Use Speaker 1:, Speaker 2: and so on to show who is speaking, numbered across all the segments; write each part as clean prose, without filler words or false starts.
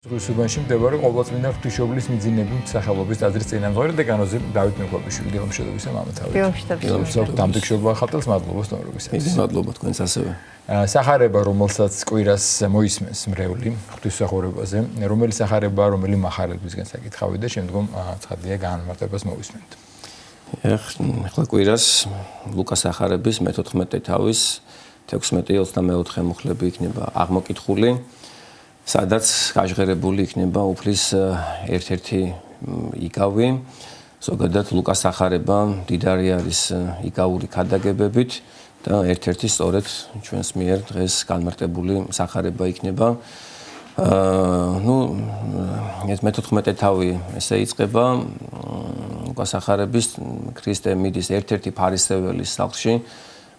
Speaker 1: რუსუბანში მდებარე ყოვლადწმინდა ღვთისმშობლის მიძინების სახელობის ტაძრის წინამძღვარი დეკანოზი დავით მექვაბიშვილი. დილამშვიდობისა მამათავით.
Speaker 2: დილამშვიდობისა.
Speaker 1: დამტკიცება ხატავს მადლობა სტუმრობისას.
Speaker 3: მადლობა თქვენს ასევე.
Speaker 1: სახარება, რომელსაც კვირას მოისმენს მრევლი ღვთისმსახურებაზე, რომელი სახარება, რომელი მახარებისგან საკითხავი და შემდგომ ცხადია განმარტებას მოვისმენთ.
Speaker 3: ახლა კვირას ლუკას სახარების მე-14 თავის 16-24 მუხლები იქნება აღმოკითხული. სადაც გაჟღერებული იქნება უფლის ერთ-ერთი იგავი. ზოგადად ლუკას სახარება დიდარი არის იგავური ქადაგებებით და ერთ-ერთი სწორედ ჩვენს მიერ დღეს განმარტებული სახარება იქნება. მე-14 თავი ესე იწყება ლუკას სახარების ქრისტე მიდის ერთ-ერთი ფარისეველის სახლში,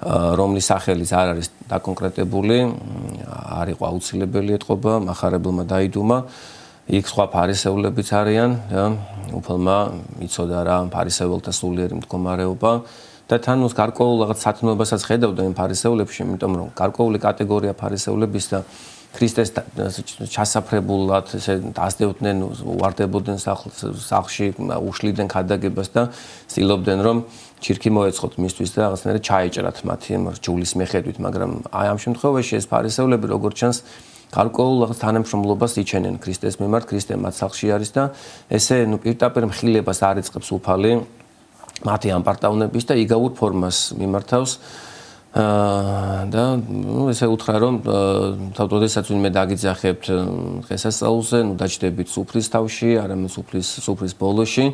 Speaker 3: რომლის სახელიც არ არის დაკონკრეტებული, არ იყო აუცილებელი ეთყობა, მახარებელმა დაიდუმა, იქ სხვა ფარისეულებიც არიან, უფალმა იცოდა რა ფარისეველთა სულიერი მდგომარეობა და თან გარკვეულ რაღაც სათნოებასაც ხედავდა იმ ფარისეულებში, იმიტომ რომ გარკვეული კატეგორია ფარისეულების და ქრისტეს ჩასაფრებულად ესე დასდევდნენ, უარდებოდნენ სახლში, უშლიდნენ ქადაგებას და ცდილობდნენ რომ ჩირქი მოეწყოთ მისთვის და რაღაცნაირად ჩაეჭრათ მათი რჯულის მიხედვით, მაგრამ აი ამ შემთხვევაში ეს ფარისეულები როგორც ჩანს გარკვეულ რაღაც თანამშრომლობას იჩენენ ქრისტეს მიმართ, ქრისტე მათ სახლში არის და ესე პირდაპირ მხილებას არ იწყებს უფალი მათი ამპარტავნების და იგავურ ფორმას მიმართავს. და ესე უთხრა რომ თავდადესაც ვინმე დაგიძახებთ დღესასწაულზე, დაჭდებით სუფრის თავში, არამედ სუფრის ბოლოში,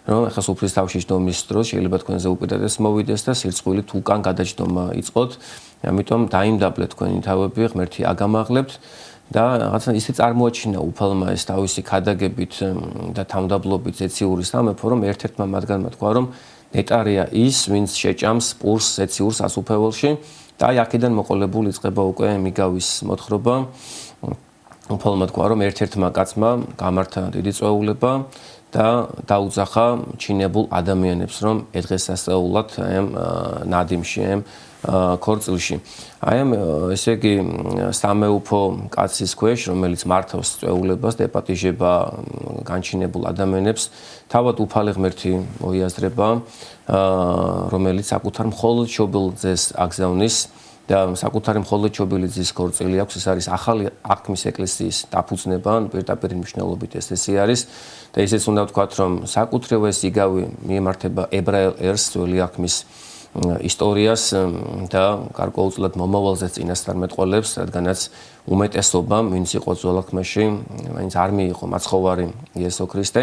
Speaker 3: რომ ახლა სუფრის თავში ჯდომის დროს შეიძლება თქვენზე უპირატეს მოვიდეს და სირცხვილით უკან გადაჯდომა იწყოთ. ამიტომ დაიმდაბლეთ თქვენი თავები, ღმერთი აგამაღლებთ და რაღაცა ისე წარმოაჩინა უფალმა ეს თავისი ქადაგებით და თავმდაბლობით ზეციური სამეფო, რომ ერთ-ერთმა მათგანმა თქვა რომ ნეტარია ის, ვინც შეჭამს პურს ზეციურ სასუფეველში და აი აქედან მოყოლებული იწყება უკვე მიგავის მოთხრობა. უფალმა თქვა რომ ერთ-ერთმა კაცმა გამართა დიდი წვეულება და დაუძახა ჩინებულ ადამიანებს, რომ ედღესასწაულად აი ამ ნადიმში, ამ ქორწილში. აი ამ ესე იგი სამეუფო კაცის ქვეშ, რომელიც მართავს წვეულებას და ეპატიჟება განჩინებულ ადამიანებს, თავად უფალი ღმერთი მოიაზრება, რომელიც საკუთარ მხოლოდ შობილ ძეს აგზავნის და საკუთარი მხოლოდ შობილი ძის ქორწილი აქვს, ეს არის ახალი აღთქმის ეკლესიის დაფუძნება, პირდაპირ მნიშვნელობით ესე არის და ისიც უნდა ვთქვათ, რომ საკუთრივ ეს იგავი მიემართება ებრაელ ერს, ძველი აღთქმის ისტორიას და გარკვეულწილად მომავალზე წინასწარ მეტყოლებს, რადგანაც უმეტესობამ, ვინც იყო ძველ აღთქმაში, ვინც არ მიიღო მაცხოვარი იესო ქრისტე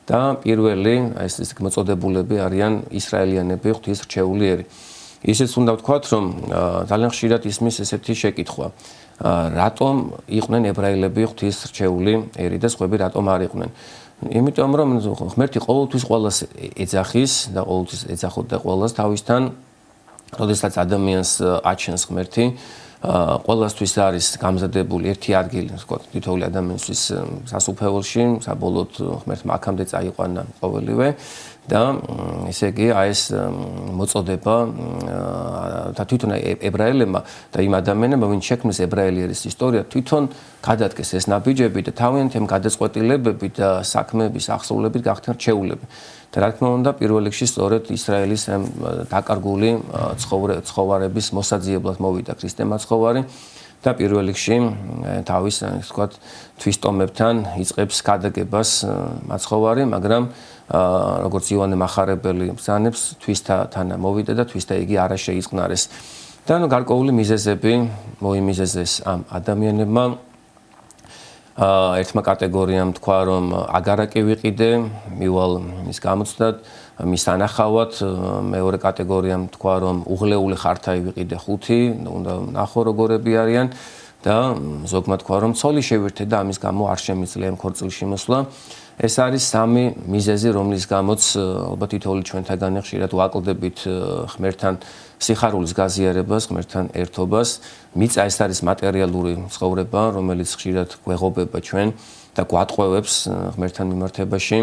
Speaker 3: და პირველი ეს მოწოდებულები არიან ისრაელიანები, ღვთის რჩეულიერი. ისიც უნდა ვთქვათ, რომ ძალიან ხშირად ისმის ესეთი შეკითხვა, რატომ იყვნენ ებრაელები ღვთის რჩეული ერი და სხვები რატომ არ იყვნენ? იმიტომ რომ ღმერთი ყოველთვის ყველას ეძახის და ყოველთვის ეძახოდა ყველას თავისთან, როდესაც ადამიანს აჩენს ღმერთი, ყველასთვის არის გამზადებული ერთი ადგილი, ვთქვათ, თითოეული ადამიანისთვის სასუფეველში, საბოლოოდ ღმერთმა აქამდე წაიყვანა ყოველივე და ესე იგი აი ეს მოწოდება და თვითონ ებრაელებმა და იმ ადამიანებმა, ვინც შექმნეს ებრაელიერის ისტორია, თვითონ გადადგეს ეს ნაბიჯები და თავიანთი ამ გადაწყვეტილებები და საქმეების აღსრულებით გახდნენ რჩეულები. და რა თქმა უნდა, პირველ რიგში სწორედ ისრაელის ამ დაკარგული ცხოვარების მოსაძიებლად მოვიდა ქრისტე მაცხოვარი და პირველ რიგში თავის, ვთქვათ, თვისტომებთან იწყებს ქადაგებას მაცხოვარი, მაგრამ როგორც იოანე მახარებელი ბრძანებს, თვისთან მოვიდა და თვისთა იგი არა შეიწყნარეს. და გარკვეული მიზეზები მოიმიზეზეს ამ ადამიანებმა. ერთმა კატეგორიამ თქვა, რომ აგარაკი ვიყიდე, მივალ მის გამოცდად, მის ანახავად, მეორე კატეგორიამ თქვა, რომ უღლეული ხართავი ვიყიდე 5, უნდა ნახო როგორები არიან და ზოგმა თქვა, რომ ცოლი შევირთე და ამის გამო არ შემიძლია ამ ქორწილში მოსვლა. ეს არის სამი მიზეზი, რომლის გამოც ალბათ თითოეული ჩვენთაგანი ხშირად ვაკლდებით ღმერთთან სიხარულის გაზიარებას, ღმერთთან ერთობას. მიწა ეს არის მატერიალური ცხოვრება, რომელიც ხშირად გვეღობება ჩვენ და გვატყვევებს ღმერთთან მიმართებაში.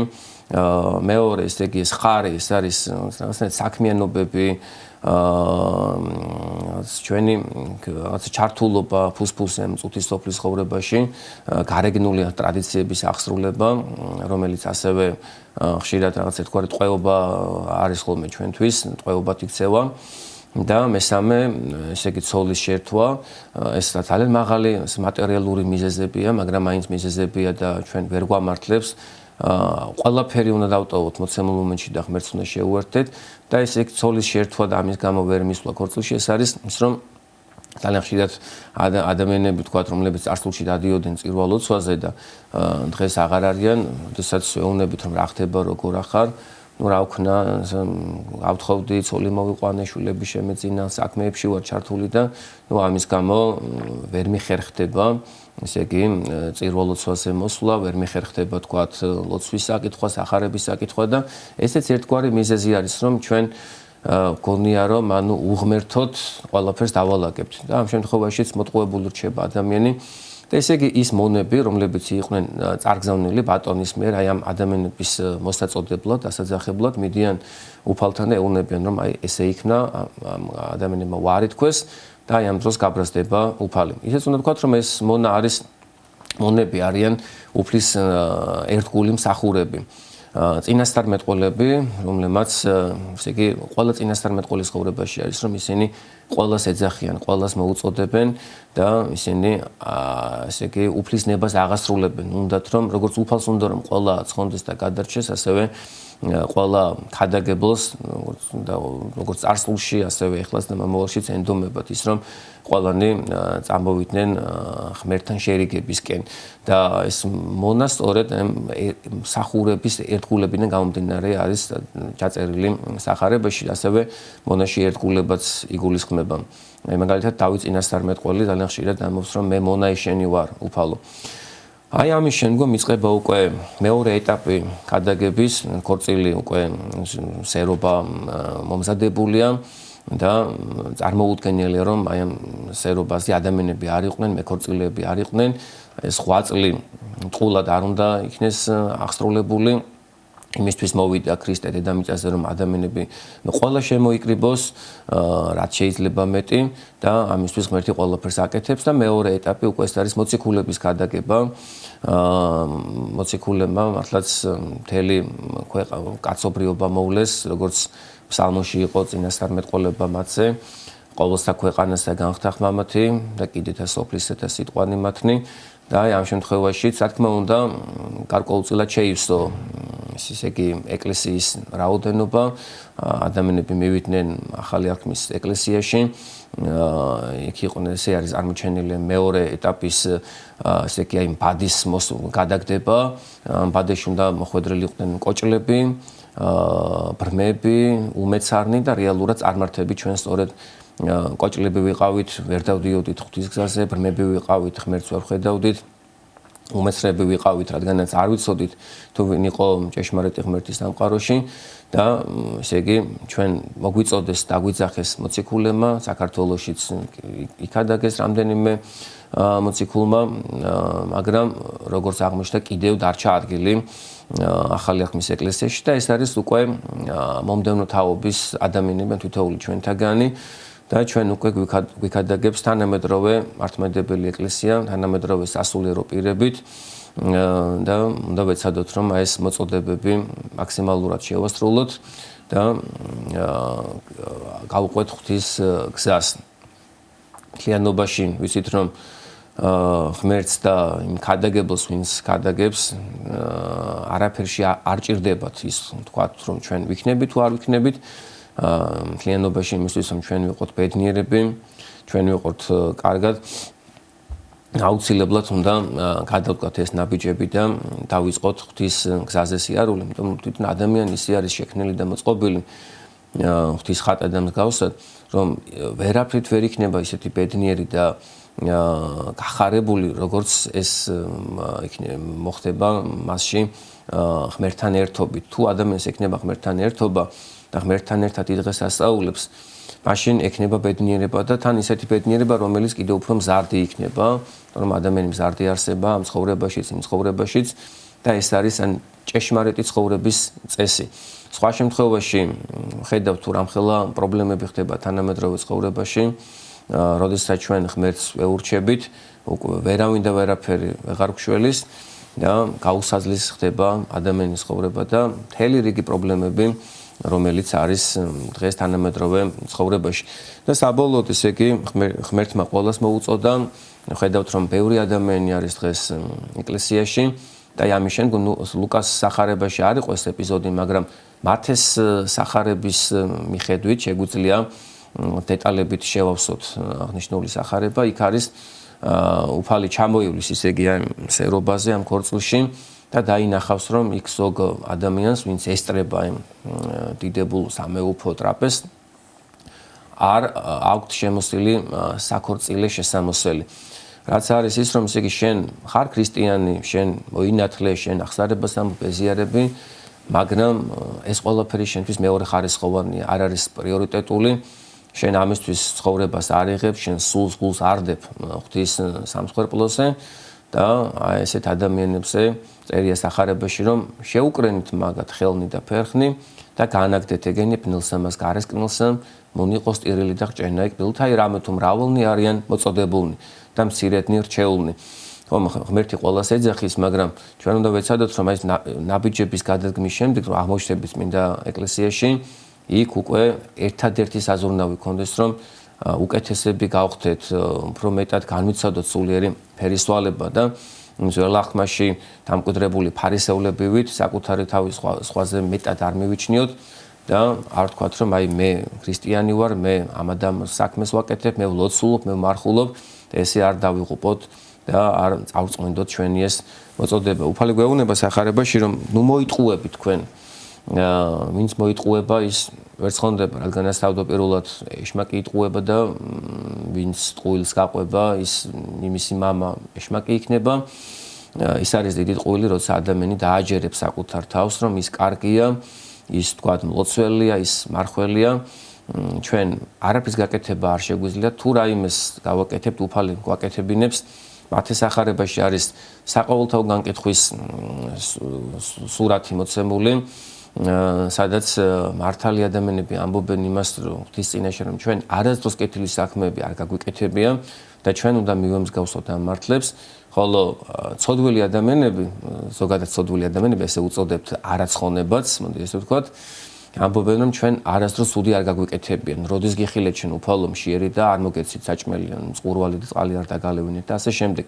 Speaker 3: მეორე, ესე იგი, ეს ხარი, ეს არის რაღაცნაირად საქმიანობები, ჩვენი რაღაც ჩართულობა ფუსფუსზე მწუთის სოფლის ცხოვრებაში, გარეგნული ტრადიციების აღსრულება, რომელიც ასევე ხშირად რაღაც ერთგვარი ტყვეობა არის ხოლმე ჩვენთვის, ტყვეობად იქცევა. და მესამე, ესე იგი ცოლის შერთვა, ეს ძალიან მაღალი მატერიალური მიზეზებია, მაგრამ მაინც მიზეზებია და ჩვენ ვერ გვამართლებს. ყველაფერი უნდა დავტოვოთ მოცემულ მომენტში და ღმერთს უნდა შეუერთდეთ და ესე იგი ცოლის შერთვა და ამის გამო ვერ მისვლა ქორწილში ეს არის ის რომ ძალიან ხშირად ადამიანები თქვათ რომლებიც წარსულში დადიოდნენ წირვა-ლოცვაზე და დღეს აღარ არიან, როდესაც ეუბნებით რომ რა ხდება, როგორ ახარ ну რა ვქნა, ავთხოვდი, ცოლი მოვიყვანე, შვილები შემეძინა, საქმეებში ვარ ჩართული და ну ამის გამო ვერ მიხერხდება, ესე იგი წირვა-ლოცვაზე მოსვლა, ვერ მიხერხდება თქვათ ლოცვის საკითხვა, სახარების საკითხვა და ესეც ერთგვარი მიზეზი არის, რომ ჩვენ გონია რომ ანუ უღმერთოდ ყველაფერს დავალაგებთ და ამ შემთხვევაშიც მოტყუებული რჩება ადამიანი და ესე იგი ის მონები, რომლებიც იყვნენ წარგზავნილი ბატონის მიერ, აი ამ ადამიანების მოსაწოდებლად, ასაძახებლად მიდიან უფალთან და ეუბნებიან, რომ აი ესე იქნა, ამ ადამიანებმა უარი თქვეს და აი ამ დროს გაბრაზდება უფალი. ისეც უნდა ვთქვათ, რომ ეს მონა არის მონები არიან უფლის ერთგული მსახურები. წინასწარმეტყველები, რომლებმაც ესე იგი ყველა წინასწარმეტყველის ცხოვრებაში არის, რომ ისინი ყველას ეძახიან, ყველას მოუწოდებენ და ისინი ესე იგი უფლის ნებას აღასრულებენ. უნდათ რომ როგორც უფალს უნდა რომ ყველა ცხონდეს და გადარჩეს, ასევე ყველა ქადაგებელს, როგორც წარსულში, ასევე ეხლაც და მომავალშიც ენდომებათ ის რომ ყველანი წამოვიდნენ ღმერთთან შერიგებისკენ და ეს მონა სწორედ მსახურების ერთგულებიდან გამომდინარე არის ჩაწერილი სახარებაში, ასევე მონაში ერთგულებაც იგულისხმება. მაგალითად დავით წინასწარმეტყველი ძალიან ხშირად ამბობს რომ მე მონა შენი ვარ უფალო. აი ამის შემდგომ იწყება უკვე მეორე ეტაპი ქადაგების, ქორწილი უკვე სერობა მომზადებულია და წარმოუდგენელია რომ აი ამ სერობაზე ადამიანები არ იყვნენ, მეკორწილეები არ იყვნენ, ეს 8 წლი ტყულად არ უნდა იქნეს აღსრულებული. იმისთვის მოვიდა ქრისტე დედამიწაზე რომ ადამიანები ყველა შემოიკრიბოს, რაც შეიძლება მეტი და ამისთვის ღმერთი ყველაფერს აკეთებს და მეორე ეტაპი უკვე ეს არის მოციქულების ქადაგება. მოციქულებმა მართლაც მთელი კაცობრიობა მოვლეს, როგორც ფსალმოში იყო წინასწარმეტყველება მათზე, ყოველსა ქვეყანასა განხთა ხმამათი და კიდეთა სოფლისეთა სიტყვანი მათნი და აი ამ შემთხვევაშიც რა თქმა უნდა გარკვეულწილად შეივსო ისე იგი ეკლესიის რაოდენობა, ადამიანები მივიდნენ ახალი არქმის ეკლესიაში, იქ იყვნენ ესე არის წარმოჩენილი მეორე ეტაპის ესე იგი აი ბადის გადაგდება, ბადეში უნდა მოხვედრილი იყვნენ კოჭლები, ბრმები, უმეცარნი და რეალურად წარმართები ჩვენ სწორედ კოჭლები ვიყავით, ვერ დავდიოდით ღვთისგზაზე, ბრმები ვიყავით, ღმერთს ვერ ხედავდით. უმეცრები ვიყავით, რადგანაც არ ვიცოდით თუ ვინ იყო ჭეშმარიტი ღმერთის სამყაროში და ესე იგი ჩვენ მოგვიწოდეს დაგვიძახეს მოციქულებმა, საქართველოშიც იქადაგეს რამდენიმე მოციქულმა, მაგრამ როგორც აღმოჩნდა კიდევ დარჩა ადგილი ახალი არქმის ეკლესიაში და ეს არის უკვე მომდევნო თაობის ადამიანები თითოეული ჩვენთაგანი და ჩვენ უკვე გვიქადაგებს თანამედროვე მართლმადიდებელი ეკლესია, თანამედროვე სასულიერო პირებით და უნდა ვეცადოთ რომ ეს მოწოდებები მაქსიმალურად შევასრულოთ და გავუყვეთ ღვთის გზას. მთლიანობაში ვიცით რომ ღმერთს და იმ ქადაგებელს, ვინც ქადაგებს, არაფერში არ ჭირდებათ ის თქვათ რომ ჩვენ ვიქნებით თუ არ ვიქნებით. მთლიანობაში იმისთვის რომ ჩვენ ვიყოთ ბედნიერები, ჩვენ ვიყოთ კარგად, აუცილებლად უნდა გადავდგათ ეს ნაბიჯები და დავიწყოთ ღვთის გზაზე სიარული, იმიტომ რომ თვითონ ადამიანი ისე არის შექმნილი და მოწყობილი ღვთის ხატად და მსგავსად, რომ ვერაფრით ვერ იქნება ისეთი ბედნიერი და გახარებული, როგორც ეს მოხდება მასში ღმერთთან ერთობით. თუ ადამიანს ექნება ღმერთთან ერთობა და ღმერთთან ერთად იდღეს ასწაულებს, მაშინ ექნება ბედნიერება და თან ისეთი ბედნიერება, რომელიც კიდევ უფრო მზარდი იქნება, რომ ადამიანი მზარდი არსება ამ ცხოვრებაშიც, იმ ცხოვრებაშიც და ეს არის ან ჭეშმარიტი ცხოვრების წესი. სხვა შემთხვევაში ხედავთ თუ რამხელა პრობლემები ხდება თანამედროვე ცხოვრებაში, როდესაც ჩვენ ღმერთს ვეურჩებით, უკვე ვერავინ და ვერაფერი ვეღარ გვშველის და გაუსაზლის ხდება ადამიანის ცხოვრება და მთელი რიგი პრობლემები, რომელიც არის დღეს თანამედროვე ცხოვრებაში. და საბოლოოდ ესე იგი ღმერთმა ყველას მოუწოდა, ხედავთ რომ ბევრი ადამიანი არის დღეს ეკლესიაში და ამის შემდგომ ლუკას სახარებაში არ იყო ეს ეპიზოდი, მაგრამ მათეს სახარების მიხედვით შეგვიძლია დეტალებით შევავსოთ აღნიშნული სახარება. იქ არის უფალი ჩამოივლის ისე იგი ამ სერობაზე, ამ ქორწილში და დაინახავს რომ იქ ზოგ ადამიანს, ვინც ესწრება იმ დიდებულ სამეუფო ტრაპეზს, არ აქვთ შემოსილი საქორწილე შესამოსელი. რაც არის ის, რომ ისე იგი შენ ხარ ქრისტიანი, შენ მოინათლე, შენ ახსარებას ამბეზიარები, მაგრამ ეს ყველაფერი შენთვის მეორე ხარისხოვანია, არ არის პრიორიტეტული. შენ ამისთვის ცხოვრებას არ იღებ, შენ სულს გულს არდებ ღვთის სამსხვერპლოზე და აი ესეთ ადამიანებზე წერია სახარებაში, რომ შეუკრენით მაგათ ხელნი და ფერხნი და გაანაგდეთ ეგენი პნილსა მას გარესკნილსა, მონიყოს ტირილი და ჭენა იქ ბილთაი რამე თუ მრავალნი არიან მოწოდებულნი და მცირედნი რჩეულნი. ხომ ღმერთი ყველას ეძახის, მაგრამ ჩვენ უნდა ვეცადოთ, რომ აი ნაბიჯების გადადგმის შემდეგ, რომ აღმოჩნდებით წმინდა ეკლესიაში, იქ უკვე ერთადერთი საზრუნავი ქონდეს, რომ უკეთესები გავხდეთ, უფრო მეტად განვიცადოთ სულიერი ფერისვალება და ძველ აღთქმაში დამკვიდრებული ფარისევლები ვით, საკუთარი თავის სხვაზე მეტად არ მივიჩნიოთ და არ ვთქვათ, რომ აი მე ქრისტიანი ვარ, მე ამ ადამიანს საქმეს ვაკეთებ, მე ვლოცულობ, მე ვმარხულობ, ესე არ დავიღუპოთ და არ წავწყვინდოთ ჩვენი ეს მოწოდება. უფალი გვეუბნება სახარებაში, რომ ნუ მოიტყუებით თქვენ. ვინც მოიტყუება ის ვერც ხონდება, რადგანაც თავდაპირველად ეშმაკი იტყუება და ვინც ტყუილს გაყვება, ის იმისი მამა ეშმაკი იქნება. ის არის დიდი ტყუილი, როცა ადამიანი დააჯერებს საკუთარ თავს, რომ ის კარგია, ის თქვათ მლოცველია, ის მარხველია. ჩვენ არაფრის გაკეთება არ შეგვიძლია, თუ რაიმეს გავაკეთებთ, უფალი გვაკეთებინებს. მათეს სახარებაში არის საყოველთაო განკითხვის სურათი მოცემული, სადაც მართალი ადამიანები ამბობენ იმას, რომ ღვთის წინაშე, რომ ჩვენ არასდროს კეთილი საქმეები არ გაგვიკეთებია და ჩვენ უნდა მივემსგავსოთ ამ მართლებს, ხოლო ცოდვილი ადამიანები, ზოგადად ცოდვილი ადამიანები, ესე უწოდებთ არაცხონებაც, მოდი ესე ვთქვათ, ამბობენ, რომ ჩვენ არასდროს სუდი არ გაგვიკეთებიან, როდის გიხილეთ ჩვენ უფალო მშიერი და არ მოგეცით საჭმელი, წყურვალი და წყალი არ დაგალევინეთ და ასე შემდეგ.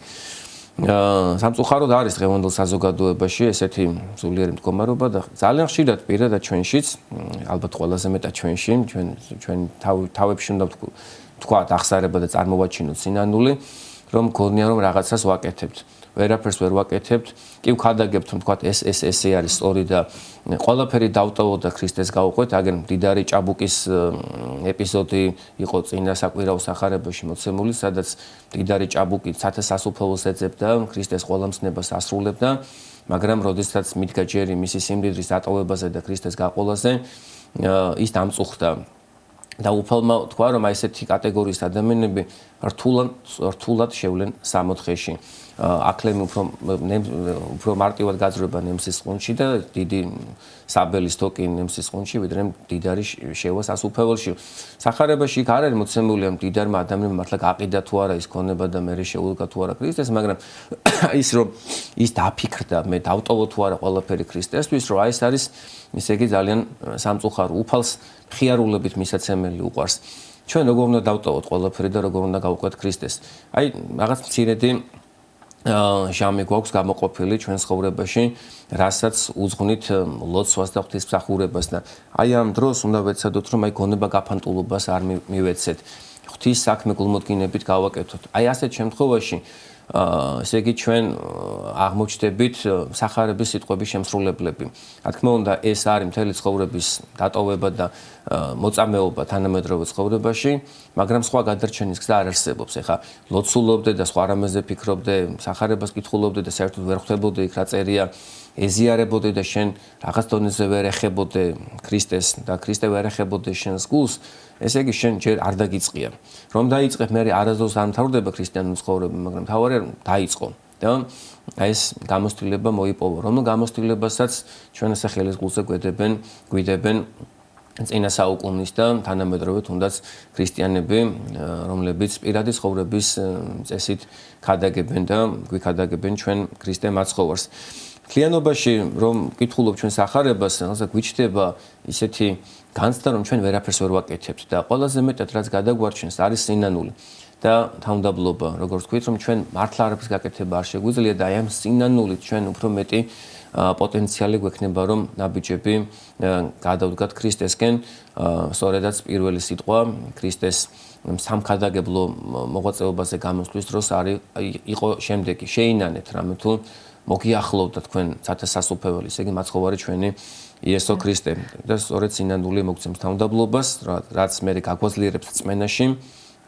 Speaker 3: სამწუხაროდ არის დღევანდელ საზოგადოებაში ესეთი სულიერი მდგომარეობა და ძალიან ხშირად პირადად ჩვენშიც, ალბათ ყველაზე მეტად ჩვენში, ჩვენ თავებში უნდა ვთქვათ ახსარება და წარმოვაჩინოთ სინანული, რომ გონია რომ რაღაცას ვაკეთებთ. ვერაფერს ვერ ვაკეთებთ, კი ვქადაგებთ, რომ თქვათ ესე არის სწორი და ყველაფერი დავტოვოთ და ქრისტეს გავუყვეთ, აგერ მდიდარი ჭაბუკის ეპიზოდი იყო წინა საკვირაო სახარებაში მოცემული, სადაც მდიდარი ჭაბუკი სათესასუფლოს ეძებდა, ქრისტეს ყველამცნებას ასრულებდა, მაგრამ როდესაც მიდგა ჯერი მისი სიმდიდრის დატოვებაზე და ქრისტეს გაყოლაზე, ის დამწუხდა. და უფალმა თქვა, რომ აი ესეთი კატეგორიის ადამიანები რთულად შევლენ სამოთხეში. აკლემი უფრო მარტივად გაძრება ნემსის ყუნჩი და დიდი საბელის თოკი ნემსის ყუნჩი, ვიდრე მდიდარი შევა სასუფეველში. სახარებაში იქ არ არის მოცემული ამ მდიდარმა ადამიანმა მართლა გაყიდა თუ არა ის ქონება და მე შეულგა თუ არა ქრისტეს, მაგრამ ის რომ ის დაფიქრდა, მე დავტოვო თუ არა ყველაფერი ქრისტესთვის, რომ აი ეს არის ისე იგი ძალიან სამწუხარო უფალს ხიარულებით მისაცემელი უყვარს. ჩვენ როგორ უნდა დავტოვოთ ყველაფერი და როგორ უნდა გავუყვეთ ქრისტეს. აი რაღაც მცირედი ჟამი გვაქვს გამოყოფილი ჩვენ ცხოვრებაში, რასაც უძღვნით ლოცვას და ღვთისმსახურებას და აი ამ დროს უნდა ვეცადოთ, რომ აი გონება გაფანტულობას არ მივეცეთ. ღვთის საქმე გულმოდგინებით გავაკეთოთ. აი ასეთ შემთხვევაში ესე იგი ჩვენ აღმოჩნდებით სახარების სიტყვების შემსრულებლები. რა თქმა უნდა, ეს არის მთელი ცხოვრების დატოვება და მოწამეობა თანამედროვე ცხოვრებაში, მაგრამ სხვა გადარჩენის გზა არ არსებობს. ეხლა ლოცულობდე და სხვა რამეზე ფიქრობდე, სახარებას კითხულობდე და საერთოდ ვერ ხვდებოდე იქ რა წერია, ეზიარებოდე და შენ რაღაც დონეზე ვერ ეხებოდე ქრისტეს და ქრისტე ვერ ეხებოდე შენს გულს, ესე იგი შენ ჯერ არ დაგიწყია. რომ დაიწყებ, მე არასდროს არ მთავრდება ქრისტიანული ცხოვრება, მაგრამ თავარია რომ დაიწყო და და აი ეს გამოცდილება მოიპოვა, რომ გამოცდილებასაც ჩვენს ხელის გულზე გვიდებენ წინა საუკუნის და თანამედროვე თუნდაც ქრისტიანები, რომლებიც პირადი ცხოვრების წესით ქადაგებენ და გვიქადაგებენ ჩვენ ქრისტე მაცხოვარს. მთლიანობაში რომ ვკითხულობ ჩვენ სახარებას, რაღაცა გვიჩნდება ისეთი განცდა, რომ ჩვენ ვერაფერს ვერ ვაკეთებთ და ყველაზე მეტად რაც გადაგვარჩენს არის სინანული და თავმდაბლობა, როგორც ვთქვით, რომ ჩვენ მართლა არაფერს გაკეთება არ შეგვიძლია და აი ამ სინანულით ჩვენ უფრო მეტი პოტენციალი გვექნება, რომ ნაბიჯები გადავდგათ ქრისტესკენ, სწორედაც პირველი სიტყვა ქრისტეს სამქადაგებლო მოღვაწეობაზე გამოსვლის დროს იყო შემდეგი: შეინანეთ რამე თუ მოგიახლოვდა თქვენ ცათასასუფეველი, ესე იგი მაცხოვარი ჩვენი იესო ქრისტე და სწორედ სინანული მოგცემს თავმდაბლობას, რაც მე გაგვაძლიერებს წმენაში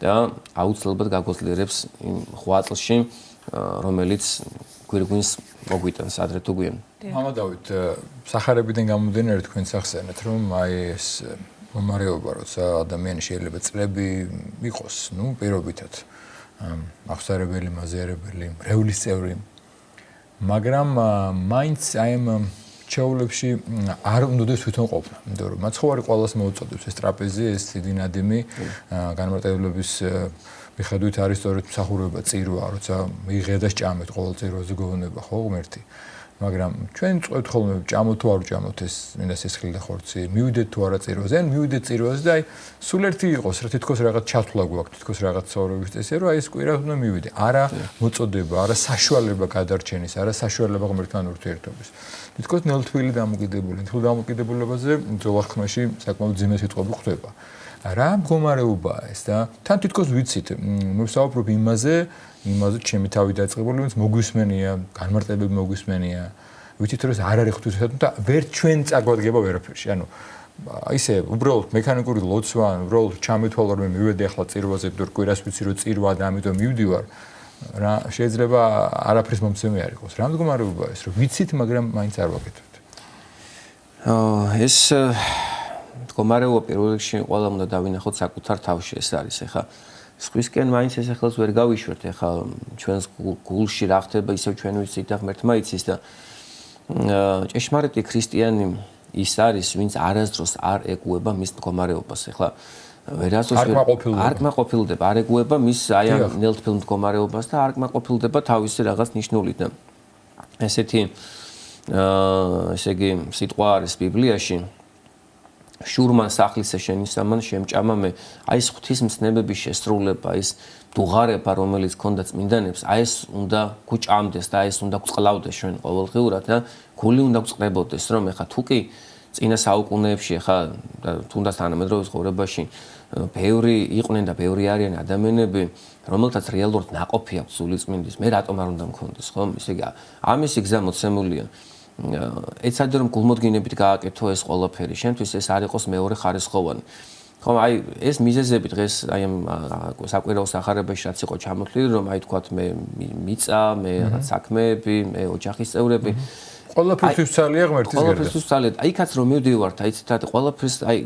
Speaker 3: და აუცილებლად გაგვაძლიერებს იმ ღვაწლში, რომელიც გვირგვინს მოგვიტანს ადრე თუ გვიან.
Speaker 1: მამა დავით, სახარებიდან გამომდინარე თქვენ სახსენეთ, რომ აი ეს მომარეობა, როცა ადამიანი შეიძლება წლები იყოს, პირობითად აღსარებელი, მაზიარებელი, მრევლის წევრი, მაგრამ მაინც აი ამ ჩეულებში არ უნდადეს თვითონ ყოფნა, იმიტომ რომ მაცხოვარი ყველას მოუწოდებს ეს ტრაპეზი, ეს დიდი ნადიმი, განმარტებლების მიხედვით არის სწორედ მსახურება წირვა, როცა მიიღია და სჭამეთ ყოველ წირვაზე გოვნება, ხო, ღმერთი. მაგრამ ჩვენ წვევთ ხოლმე ჭამოთ თუ არ ჭამოთ ეს მინდა სისხლი და ხორცი, მივიდეთ თუ არა წირვაზე, ან მივიდეთ წირვაზე და აი სულ ერთი იყოს, რა თითქოს რაღაც ჩათვლა გვაქვს, თითქოს რაღაც ცხოვრების წესია, რომ აი ეს კვირა უნდა მივიდე. არა მოწოდება, არა საშუალება გადარჩენის, არა საშუალება ღმერთთან ურთიერთობის. თითქოს ნელთვილი დამოკიდებული, თულ დამოკიდებულებაზე ძოლახმაში საკმაოდ ძიმე სიტყვები ხვდება. რა მდგომარეობაა ეს და თან თითქოს ვიცით, მოვსაუბრობ იმაზე, ჩემი თავი დაწყებული, ვინც მოგვისმენია, განმარტებები მოგვისმენია. ვიცით რომ არ არის ღვთისმსახურება და ვერ ჩვენ წაგვადგება ვერაფერში. ანუ ისე უბრალოდ მექანიკური ლოცვა, უბრალოდ ჩამეთვალა რომ მივედი ახლა წირვაზე, თუ კვირას ვიცი რომ წირვა და ამიტომ მივდივარ. რა შეიძლება არაფრის მომცემი არ იყოს. რა მდგომარეობაა ეს, რომ ვიცით, მაგრამ მაინც არ ვაკეთებთ.
Speaker 3: ეს მდგომარეობა პირველ რიგში ყველა უნდა დავინახოთ საკუთარ თავში, ეს არის ახლა სხვისკენ მაინც ეს ახალს ვერ გავიშვერთ, ახლა ჩვენს გულში რა ხდება, ისევ ჩვენ ვიცით და ღმერთმა იცის და ჭეშმარიტი ქრისტიანი ის არის, ვინც არასდროს არ ეგუება მის მდგომარეობას. ახლა ვერასდროს არ კმაყოფილდება, არ ეგუება მის აი ამ ნელთბილ მდგომარეობას და არ კმაყოფილდება თავისი რაღაც ნიშნულით და ესეთი ესე იგი სიტყვა არის ბიბლიაში შურმან სახლისა შენისამან შემჭამა მე, აი ეს ღვთისმცნებების შესრულება, ის დუღარება, რომელიც ქონდა წმინდანებს, აი ეს უნდა გუჭამდეს და აი ეს უნდა გწყლავდეს ჩვენ ყოველდღიურად და გული უნდა გწყრებოდეს, რომ ეხა თუ კი წინა საუკუნეებში ეხა თუნდაც თანამედროვე ცხოვრებაში ბევრი იყვნენ და ბევრი არიან ადამიანები, რომელთაც რეალურად ნაყოფი აქვს სულიწმინდის, მე რატომ არ უნდა მქონდეს, ხო? ისე იგი ამისი გზა მოცემულია. ეცადე რომ გულმოდგინებით გააკეთო ეს ყველაფერი, შენთვის ეს არ იყოს მეორე ხარისხოვანი. ხო, აი ეს მიზეზები დღეს აი ამ საკვირაო სახარებაში რაც იყო ჩამოთვლილი, რომ აი თქვათ მე მიწა, მე რაღაც საქმეები, მე ოჯახის წევრები
Speaker 1: ყველაფრისთვის ძალია ღმერთის გარდა.
Speaker 3: ყველაფრისთვის ძალია. აი იქაც რომ მივდივართ, აი ციტატი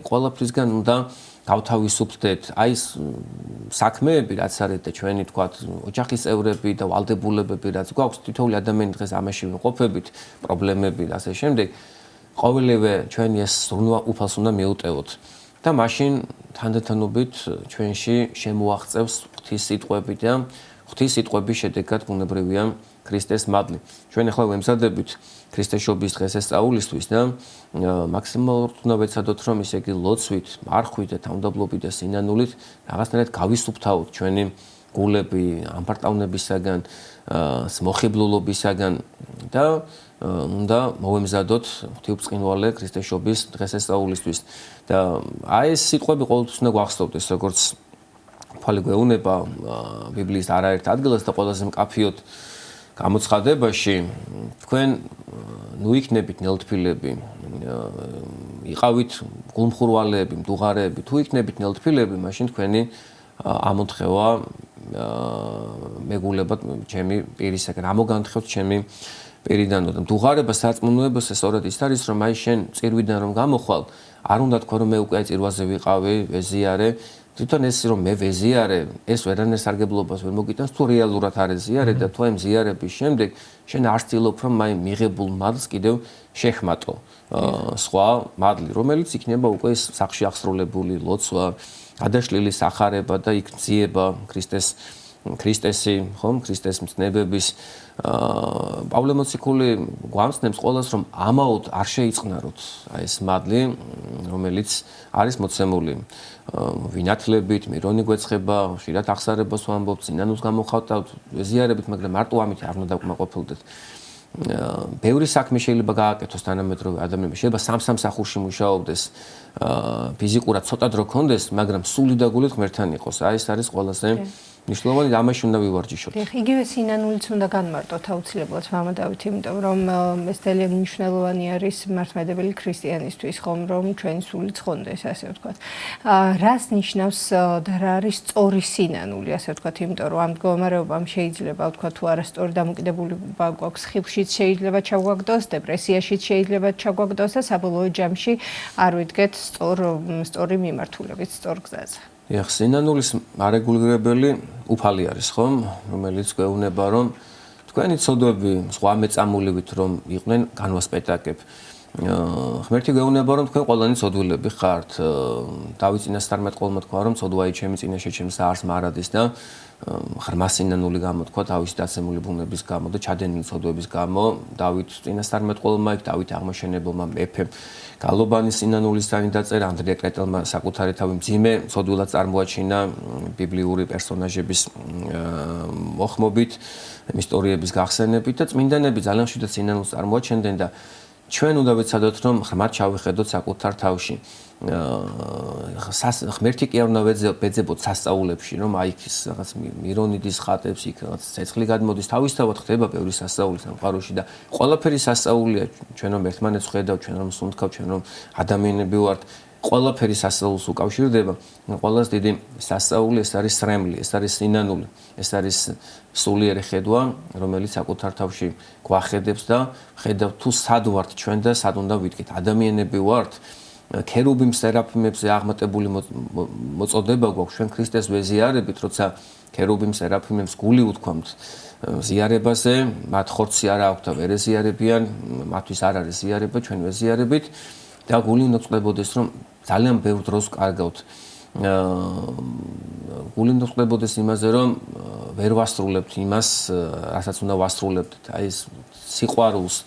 Speaker 3: ყველაფრისგან უნდა გავთავისუფლდეთ. აი ეს საქმეები რაც არის და ჩვენი თქვათ ოჯახის წევრები და ვალდებულებები რაც გვაქვს, თითოეული ადამიანი დღეს ამაში ვიმყოფებით, პრობლემები და ასე შემდეგ. ყოველივე ჩვენი ეს ზრუნვა უფალს უნდა მიუტევოთ. და მაშინ თანდათანობით ჩვენში შემოაღწევს ღვთის სიტყვები და ღვთის სიტყვების შედეგად ბუნებრივია ქრისტეს მადლი. ჩვენ ახლა ვემზადებით ქრისტეშობის დღესასწაულისთვის და მაქსიმალურად უნდა ვეცადოთ, რომ ისე იგი ლოცვით, მარხვით და თავმდაბლობით და სინანულით რაღაცნაირად გავისუფთავოთ ჩვენი გულები ამპარტავნებისაგან, მოხიბლულობისაგან და უნდა მოვემზადოთ ღვთისმწყინვალე ქრისტეშობის დღესასწაულისთვის. და აი ეს სიტყვები ყოველთვის უნდა გვახსოვდეს, როგორც თვალი გვეუბნება ბიბლიის არაერთ ადგილას და ყველაზე მკაფიოდ გამოცხადებაში, თქვენ ნუ იქნებით ნელთბილები, იყავით გულმხურვალეები, მდუღარეები, თუ იქნებით ნელთბილები, მაშინ თქვენი ამოთხევა მეგულებად ჩემი პირისაგან, ამოგანთხევთ ჩემი პირიდან და მდუღარება სარწმუნოებასა სწორედ ის არის, რომ აი შენ წირვიდან რომ გამოხვალ, არ უნდა თქვა რომ მე უკვე წირვაზე ვიყავი, ვეზიარე, თვითონ ეს რომ მე ვეზიარე, ეს ვერანაირ სარგებლობას ვერ მოგიტანს, თუ რეალურად არ ეზიარე და თუ ამ ზიარების შემდეგ შენ არ ცდილობ რომ აი მიღებულ მადლს კიდევ შეხმატო სხვა მადლი, რომელიც იქნება უკვე სახში აღსრულებული ლოცვა, გადაშლილი სახარება და იქ ძიება ქრისტესი, ხომ, ქრისტეს მცნებების პავლე მოციქული გვამცნებს ყველას რომ ამაოდ არ შეიწყნაროთ აი ეს მადლი, რომელიც არის მოცემული ვინათლებით, მირონი გვეცხება, ხშირად აღსარებას ვამბობთ, სინანულს გამოხატავთ, ზიარებით, მაგრამ მარტო ამით არ უნდა დაკმაყოფილდეთ. ბევრი საქმე შეიძლება გააკეთოს თანამედროვე ადამიანებს, შეიძლება სამ სახურში მუშაობდეს, ფიზიკურად ცოტა დრო ქონდეს, მაგრამ სული და გულით ღმერთთან იყოს. აი ეს არის ყველაზე მნიშვნელოვანი და ამაში უნდა ვივარჯიშოთ.
Speaker 2: იგივე სინანულიც უნდა განმარტოთ აუცილებლად მამა დავით, იმიტომ რომ ეს ძალიან მნიშვნელოვანი არის მართლმადიდებელი ქრისტიანისთვის, ხომ, რომ ჩვენი სული ცხონდეს, ასე ვთქვათ. რას ნიშნავს და რა არის სწორი სინანული, ასე ვთქვათ, იმიტომ რომ ამ მდგომარეობამ შეიძლება ვთქვათ, თუ არასწორი დამოკიდებულება გვაქვს, ხილშიც შეიძლება ჩაგვაგდოს, დეპრესიაშიც შეიძლება ჩაგვაგდოს და საბოლოო ჯამში არ ვიდგეთ სწორი მიმართულებით, სწორ გზაზე.
Speaker 3: სინანულის არეგულირებელი უფალი არის, ხომ, რომელიც გვეუბნება, რომ თქვენი ცოდვები სხვა მეწამულივით რომ იყვნენ განვასპეტაკებ. ღმერთი გვეუბნება, რომ თქვენ ყველანი ცოდვილები ხართ. დავით წინასწარმეტყველმა თქვა, რომ ცოდვაი ჩემი წინაშე ჩემს არს მარადის და ღრმა სინანული გამოთქვა თავისი დაცემული ბუნების გამო და ჩადენილი ცოდვების გამო. დავით წინასწარმეტყველმა იქ დავით აღმაშენებელმა მეფემ გალობანის სინანულის ძანი დაწერა, ანდრია კრეტელმა საკუთარი თავი მძიმე ცოდვილად წარმოაჩინა ბიბლიური პერსონაჟების მოხმობით, ისტორიების გახსენებით და წმინდანები ძალიან ხშირად სინანულს წარმოაჩენდნენ და ჩვენ უნდა ვეცადოთ რომ ღრმად ჩავიხედოთ საკუთარ თავში. ღმერთი კი არ უნდა ვეძებოთ სასწაულებში, რომ აი ის რაღაც მირონიდის ხატებს, იქ რაღაც ცეცხლი გადმოდის, თავისთავად ხდება ბევრი სასწაული სამყაროში და ყველაფერი სასწაულია, ჩვენ რომ ერთმანეთს ხედავთ, ჩვენ რომ სუნთქავთ, ჩვენ რომ ადამიანები ვართ, ყველაფერი სასწაულს უკავშირდება. ყველას დიდი სასწაული ეს არის სრემლი, ეს არის სინანული, ეს არის სულიერი ხედვა, რომელიც საკუთარ თავში გვახედებს და ხედავთ თუ სად ვართ ჩვენ და სად უნდა ვიდგეთ. ადამიანები ვართ, ქერუბიმ სერაფიმებზე აღმატებული მოწოდება გვაქვს ჩვენ ქრისტეს ვეზიარებით, როცა ქერუბიმ სერაფიმებს გული უთქვამთ ზიარებაზე, მათ ხორცი არ აქვთ და ვერ ეზიარებიან, მათთვის არ არის ზიარება, ჩვენ ვეზიარებით და გული უნდა წყდებოდეს, რომ ძალიან ბევრ დროს კარგავთ. გული უნდა წყდებოდეს იმაზე, რომ ვერ ვასრულებთ იმას, რასაც უნდა ვასრულებთ, აი ეს სიყვარულს,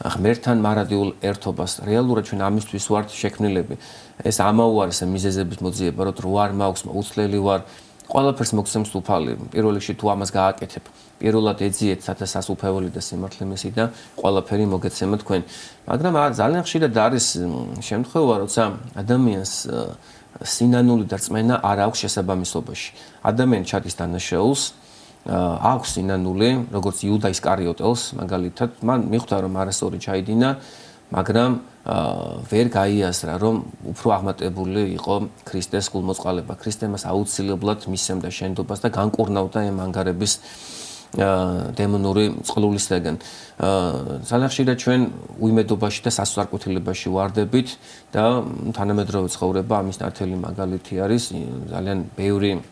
Speaker 3: ღმერთთან მარადიულ ერთობას. რეალურად ჩვენ ამისთვის ვართ შექმნილები. ეს ამაუარის მიზეზების მოძიება, რომ რო არ მაქვს, უცლელი ვარ, ყველაფერს მოგცემს უფალი. პირველ რიგში თუ ამას გააკეთებ, პირველად ეძიეთ სათასასუფეველი და სიმართლე მისი და ყველაფერი მოგეცემა თქვენ. მაგრამ ძალიან ხშირად არის შემთხვევა, როცა ადამიანს სინანული და რწმენა არ აქვს შესაბამისობაში. ადამიანი ჩადის დანაშაულს, აქვს სინანული, როგორც იუდა ისკარიოტელს, მაგალითად, მან მიხვდა რომ არასწორი ჩაიდინა, მაგრამ ვერ გაიაზრა, რომ უფრო აღმატებული იყო ქრისტეს გულმოწყალება. ქრისტე მას აუცილებლად მისცემდა შენდობას და განკურნავდა ამ ანგარების დემონური წყლულისაგან. ძალიან ხშირად ჩვენ უიმედობაში და სასწრაფკუთილებაში ვარდებით და თანამედროვე ცხოვრება ამის ნათელი მაგალითი არის. ძალიან ბევრი,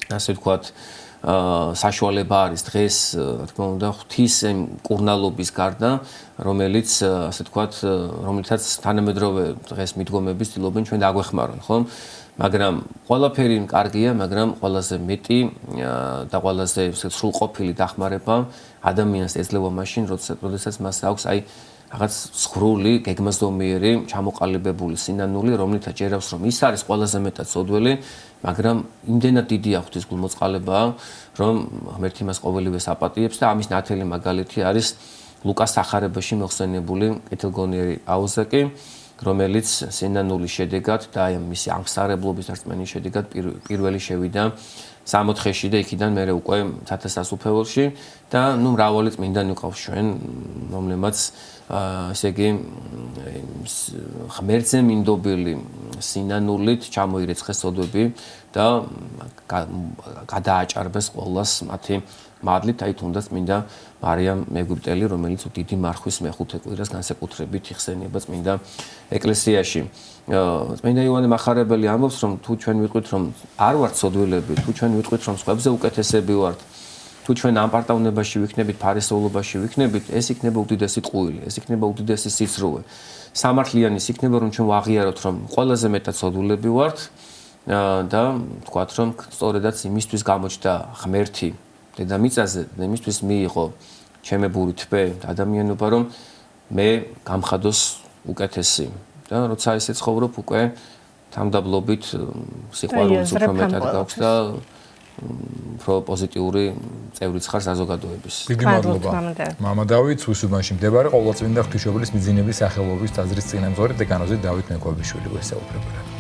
Speaker 3: ასე ვთქვათ, საშუალება არის დღეს, რა თქმა უნდა, ღვთის კურნალობის გარდა, რომელიც, ასე ვთქვათ, რომელიცაც თანამედროვე დღეს მიდგომები ცდილობენ ჩვენ დაგვეხმარონ, ხო? მაგრამ ყველაფერი კარგია, მაგრამ ყველაზე მეტი და ყველაზე სრულყოფილი დახმარება ადამიანს ეძლევა მაშინ, როდესაც მას აქვს აი რაღაც სხრული, გეგმაზომიერი, ჩამოყალიბებული სინანული, რომლითაც ჯერავს, რომ ის არის ყველაზე მეტად სოდველი, მაგრამ იმდენად დიდი ღვთის გულმოწყალება, რომ ღმერთი მას ყოველივეს აპატიებს და ამის ნათელი მაგალითი არის ლუკას სახარებაში მოხსენებული კეთილგონიერი აუზაკი, რომელიც სინანულის შედეგად და აი მისი აღსარებლობის რწმენის შედეგად პირველი შევიდა 60-ში და იქიდან მერე უკვე სათასასუფეველში და ნუ მრავალი წმინდანი ყავს ჩვენ, რომლებმაც ესე იგი ღმერთზე მინდობილი სინანულით ჩამოირეცხეს სოდვები და გადააჭარბეს ყოველას მათი მადლით, აი თუნდაც წმინდა მარიამ მეგვიპტელი, რომელიც დიდი მარხვის მეხუთე კვირას განსაკუთრებით იხსენიება წმინდა ეკლესიაში. წმინდა იოანე მახარებელი ამბობს, რომ თუ ჩვენ ვიტყვით, რომ არ ვართ ცოდვილები, თუ ჩვენ ვიტყვით, რომ სხვებზე უკეთესები ვართ, თუ ჩვენ ამ პარტავნებაში ვიქნებით, ფარისეულობაში ვიქნებით, ეს იქნება უდიდესი ტყუილი, ეს იქნება უდიდესი სიცრუე. სამართლიანი ის იქნება, რომ ჩვენ ვაღიაროთ, რომ ყველაზე მეტად ცოდვილები ვართ და ვთქვათ, რომ სწორედაც იმისთვის გამოჩნდა ღმერთი დედამიწაზე, იმისთვის მიიღო ჩემებური თვე ადამიანობა, რომ მე გამხადოს უკეთესი. და როცა ისე ცხოვრობ, უკვე თამდაბლობით სიყვარულიც უფრო მეტად გაქვს და უფრო პოზიტიური წევრიც ხარ საზოგადოების.
Speaker 1: დიდი მადლობა. მამა დავით, უსუბანში მდებარე ყოვლადწმინდა ღვთისმშობლის მიძინების სახელობის ტაძრის წინამძღვარი დეკანოზი დავით მეკვაბიშვილი გვესაუბრებოდა.